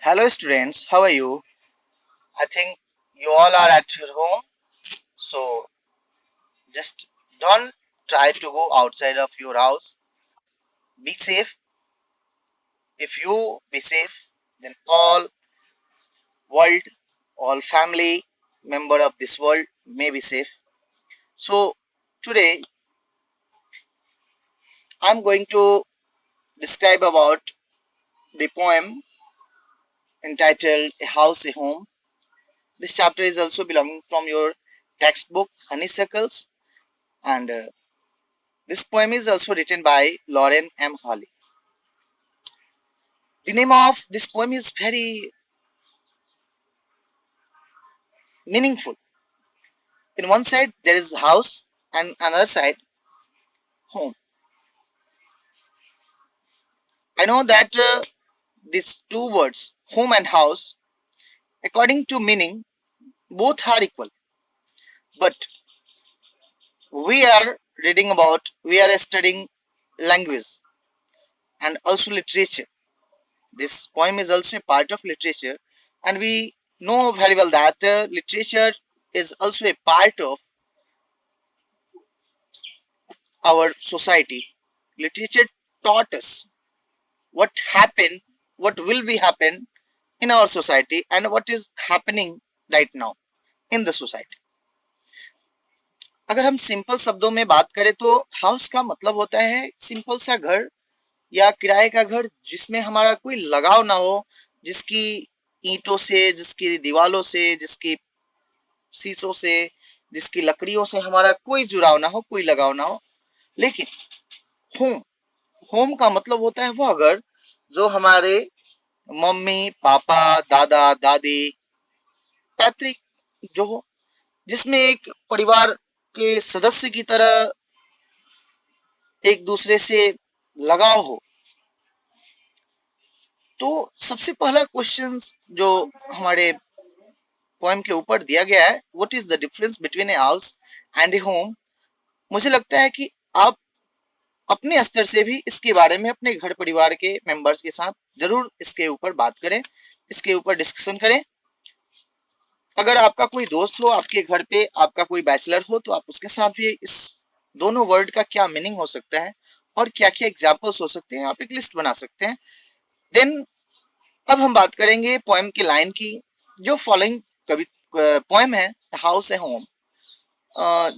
Hello students, how are you? I think you all are at your home, so just don't try to go outside of your house. Be safe. If you be safe, then all world, all family member of this world may be safe. So today I'm going to describe about the poem entitled A House, a Home. This chapter is also belonging from your textbook Honeysuckles, and this poem is also written by Lauren M. Hawley. The name of this poem is very meaningful. In one side there is house and another side home. I know that these two words, home and house, according to meaning, both are equal. But we are studying language and also literature. This poem is also a part of literature, and we know very well that literature is also a part of our society. Literature taught us what happened, what will be happen in our society and what is happening right now in the society. अगर हम simple शब्दों में बात करें तो house का मतलब होता है सिंपल सा घर या किराए का घर जिसमें हमारा कोई लगाव ना हो, जिसकी ईंटों से, जिसकी दीवालों से, जिसकी शीशों से, जिसकी लकड़ियों से हमारा कोई जुड़ाव ना हो, कोई लगाव ना हो। लेकिन होम होम का मतलब होता है वो घर जो हमारे मम्मी पापा दादा दादी पैतृक जो हो, जिसमें एक परिवार के सदस्य की तरह एक दूसरे से लगाव हो। तो सबसे पहला क्वेश्चन जो हमारे पोएम के ऊपर दिया गया है, what is the difference between a house and A home. मुझे लगता है कि आप अपने स्तर से भी इसके बारे में अपने घर परिवार के मेंबर्स के साथ जरूर इसके ऊपर बात करें, इसके ऊपर डिस्कशन करें। अगर आपका कोई दोस्त हो आपके घर पे, आपका कोई बैचलर हो, तो आप उसके साथ भी इस दोनों वर्ड का क्या मीनिंग हो सकता है और क्या क्या एग्जाम्पल्स हो सकते हैं, आप एक लिस्ट बना सकते हैं। देन अब हम बात करेंगे पोएम की लाइन की। जो फॉलोइंग कवि पोएम है हाउस ए होम,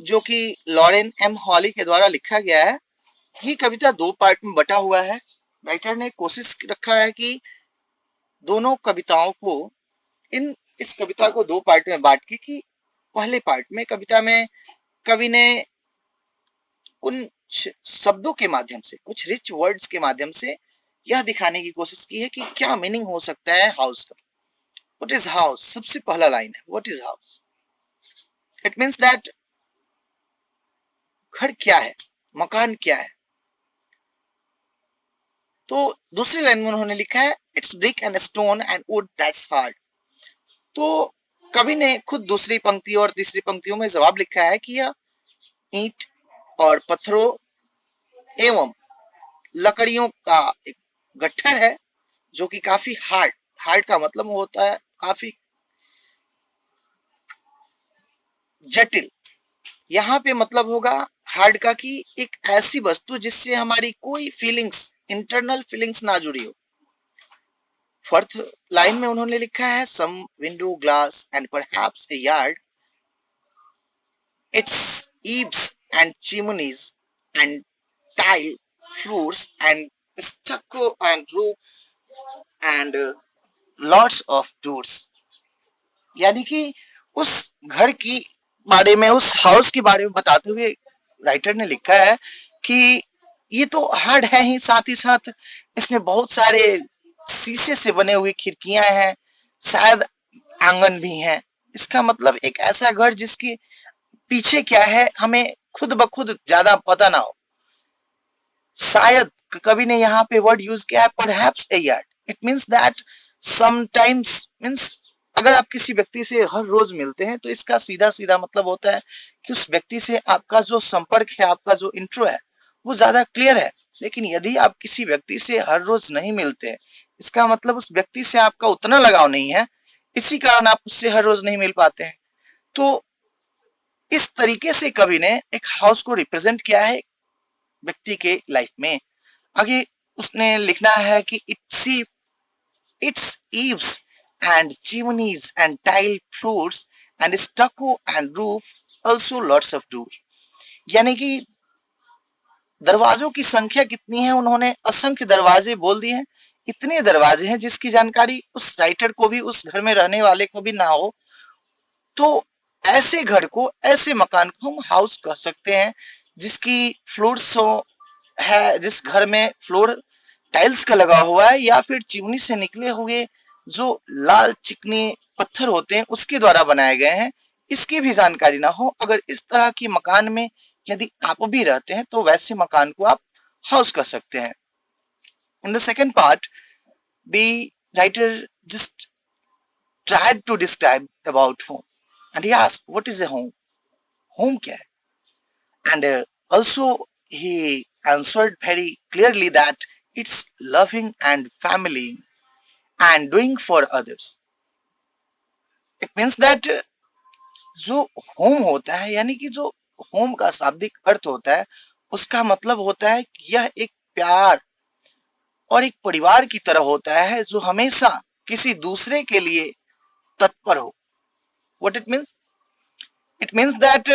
जो कि लॉरेन एम हॉली के द्वारा लिखा गया है। ये कविता दो पार्ट में बटा हुआ है। राइटर ने कोशिश रखा है कि दोनों कविताओं को इन इस कविता को दो पार्ट में बांट के, कि पहले पार्ट में कविता में कवि ने कुछ शब्दों के माध्यम से, कुछ रिच वर्ड्स के माध्यम से यह दिखाने की कोशिश की है कि क्या मीनिंग हो सकता है हाउस का। व्हाट इज हाउस, सबसे पहला लाइन है what is house. It means that घर क्या है, मकान क्या है। तो दूसरी लाइन में उन्होंने लिखा है it's brick and stone and would that's hard. तो कवि ने खुद दूसरी पंक्ति और तीसरी पंक्तियों में जवाब लिखा है कि यह ईंट और पत्थरों एवं लकड़ियों का एक गट्ठर है जो कि काफी हार्ड, हार्ड का मतलब होता है काफी जटिल। यहाँ पे मतलब होगा हार्ड का कि एक ऐसी वस्तु जिससे हमारी कोई फीलिंग्स, इंटरनल फीलिंग्स ना जुड़ी हो। फोर्थ लाइन में उन्होंने लिखा है some window glass and perhaps a yard, it's eaves and chimneys and tile floors and stucco and roof and lots of doors। यानी कि उस घर की बारे में, उस हाउस के बारे में बताते हुए राइटर ने लिखा है कि ये तो हार्ड है ही, साथ ही साथ इसमें बहुत सारे शीशे से बने हुए खिड़कियां हैं, शायद आंगन भी है। इसका मतलब एक ऐसा घर जिसके पीछे क्या है हमें खुद ब खुद ज्यादा पता ना हो। शायद कवि ने यहाँ पे वर्ड यूज किया है perhaps a yard. It means that sometimes means अगर आप किसी व्यक्ति से हर रोज मिलते हैं तो इसका सीधा सीधा मतलब होता है कि उस व्यक्ति से आपका जो संपर्क है, आपका जो इंट्रो है वो ज्यादा क्लियर है। लेकिन यदि आप किसी व्यक्ति से हर रोज नहीं मिलते हैं इसका मतलब उस व्यक्ति से आपका उतना लगाव नहीं है, इसी कारण आप उससे हर रोज नहीं मिल पाते हैं। तो इस तरीके से कवि ने एक हाउस को रिप्रेजेंट किया है व्यक्ति के लाइफ में। आगे उसने लिखना है कि its eaves and chimneys and tile floors and stucco and roof also lots of door। यानी कि दरवाजों की संख्या कितनी है, उन्होंने असंख्य दरवाजे बोल दिए हैं। इतने दरवाजे हैं जिसकी जानकारी उस राइटर को भी, उस घर में रहने वाले को भी ना हो। तो ऐसे घर को, ऐसे मकान को हम हाउस कह सकते हैं जिसकी फ्लोर्स है, जिस घर में फ्लोर टाइल्स का लगा हुआ है या फिर चिमनी से निकले हुए जो लाल चिकने पत्थर होते हैं उसके द्वारा बनाए गए हैं, इसकी भी जानकारी ना हो। अगर इस तरह की मकान में यदि आप भी रहते हैं तो वैसे मकान को आप हाउस कह सकते हैं। In the second part the writer just tried to describe about home, and he asked what is a home, home क्या है, and also he answered very clearly that it's loving and family and doing for others। it means that जो home होता है, यानी कि जो home का शाब्दिक अर्थ होता है, उसका मतलब होता है कि यह एक प्यार और एक परिवार की तरह होता है जो हमेशा किसी दूसरे के लिए तत्पर हो। What it means? It means that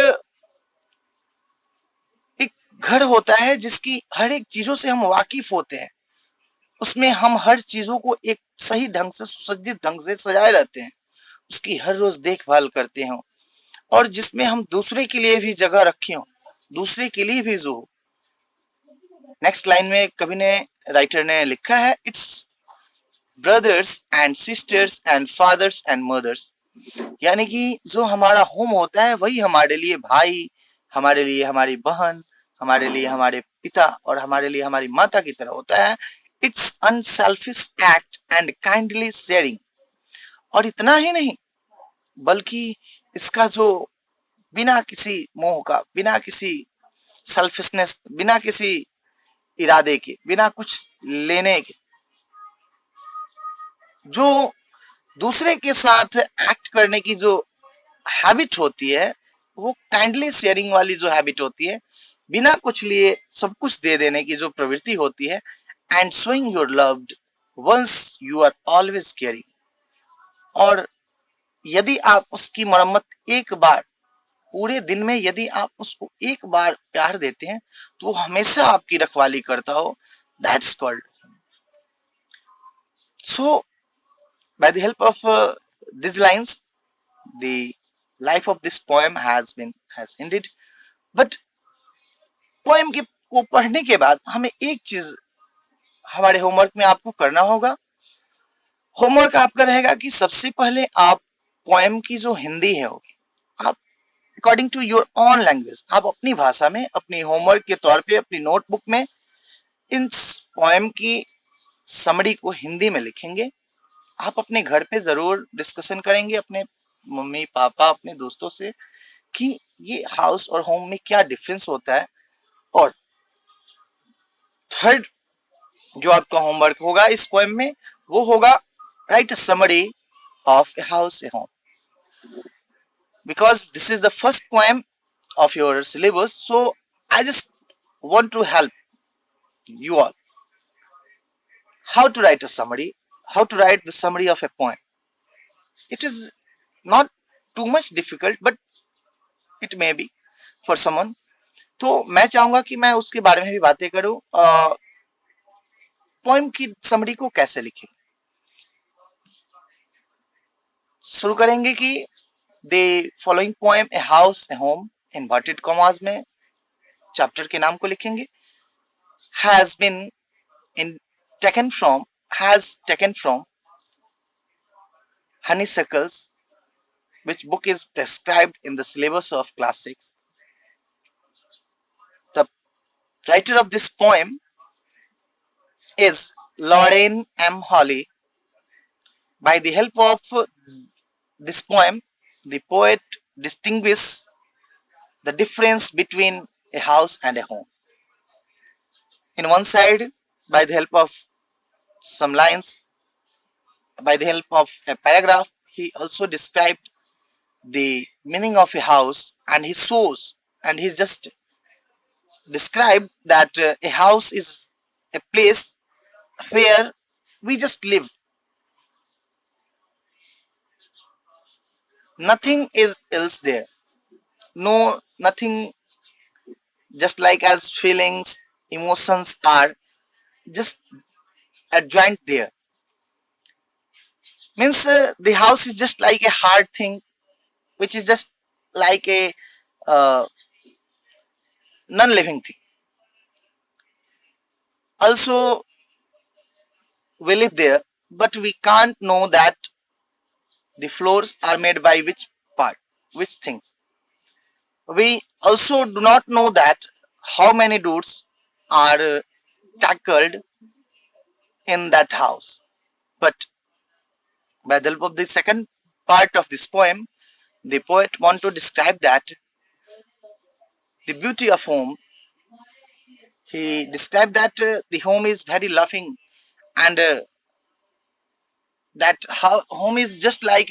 एक घर होता है जिसकी हर एक चीजों से हम वाकिफ होते हैं, उसमें हम हर चीजों को एक सही ढंग से, सुसज्जित ढंग से सजाए रहते हैं, उसकी हर रोज देखभाल करते हैं, और जिसमें हम दूसरे के लिए भी जगह रखे हो, दूसरे के लिए भी जो। नेक्स्ट लाइन में कवि ने, राइटर ने लिखा है, its brothers and sisters and fathers and mothers. यानी कि जो हमारा होम होता है वही हमारे लिए भाई, हमारे लिए हमारी बहन, हमारे लिए हमारे पिता और हमारे लिए हमारी माता की तरह होता है। It's unselfish act and kindly sharing. और इतना ही नहीं, बल्कि इसका जो बिना किसी मोह का, बिना किसी सेल्फिशनेस, बिना किसी इरादे के, बिना कुछ लेने के, जो दूसरे के साथ एक्ट करने की जो हैबिट होती है, वो काइंडली शेयरिंग वाली जो हैबिट होती है, बिना कुछ लिए सब कुछ दे देने की जो प्रवृत्ति होती है, and showing your loved ones you are always caring. और यदि आप उसकी मरम्मत एक बार, पूरे दिन में यदि आप उसको एक बार प्यार देते हैं तो वो हमेशा आपकी रखवाली करता हो, that's called. So by the help of these lines, the life of this poem has ended। but poem के को पढ़ने के बाद हमें एक चीज हमारे होमवर्क में आपको करना होगा। होमवर्क आपका रहेगा कि सबसे पहले आप पोएम की जो हिंदी है होगी, आप according to your own language, आप अपनी भाषा में अपनी होमवर्क के तौर पे अपनी नोटबुक में इन पोएम की समरी को हिंदी में लिखेंगे। आप अपने घर पे जरूर डिस्कशन करेंगे अपने मम्मी पापा, अपने दोस्तों से, कि ये हाउस और होम में क्या डिफरेंस होता है। और थर्ड जो आपका होमवर्क होगा इस पोएम में, वो होगा right a summary of A house a home. Because this is the first poem of your syllabus, so I just want to help you all how to write a summary, how to write the summary of a poem. It is not too much difficult, but it may be for someone। तो मैं चाहूंगा कि मैं उसके बारे में भी बातें करूं। पोएम की समरी को कैसे लिखें, शुरू करेंगे कि the following poem a house a home, inverted commas में चैप्टर के नाम को लिखेंगे। Has been in taken from has taken from Honeysuckles, which book is prescribed in the syllabus of class 6। The writer of this poem is Lorraine M. Hawley। By the help of this poem, the poet distinguishes the difference between a house and a home. In one side, by the help of some lines, by the help of a paragraph, he also described the meaning of a house, and he shows and he just described that a house is a place where we just live. Nothing is else there. No, nothing, just like as feelings, emotions are just adjoined there. Means the house is just like a hard thing, which is just like a uh, non-living thing. Also, we live there, but we can't know that the floors are made by which part, which things. We also do not know that how many doors are tackled in that house. But by the help of the second part of this poem, the poet want to describe that the beauty of home. He described that the home is very loving, and that how home is just like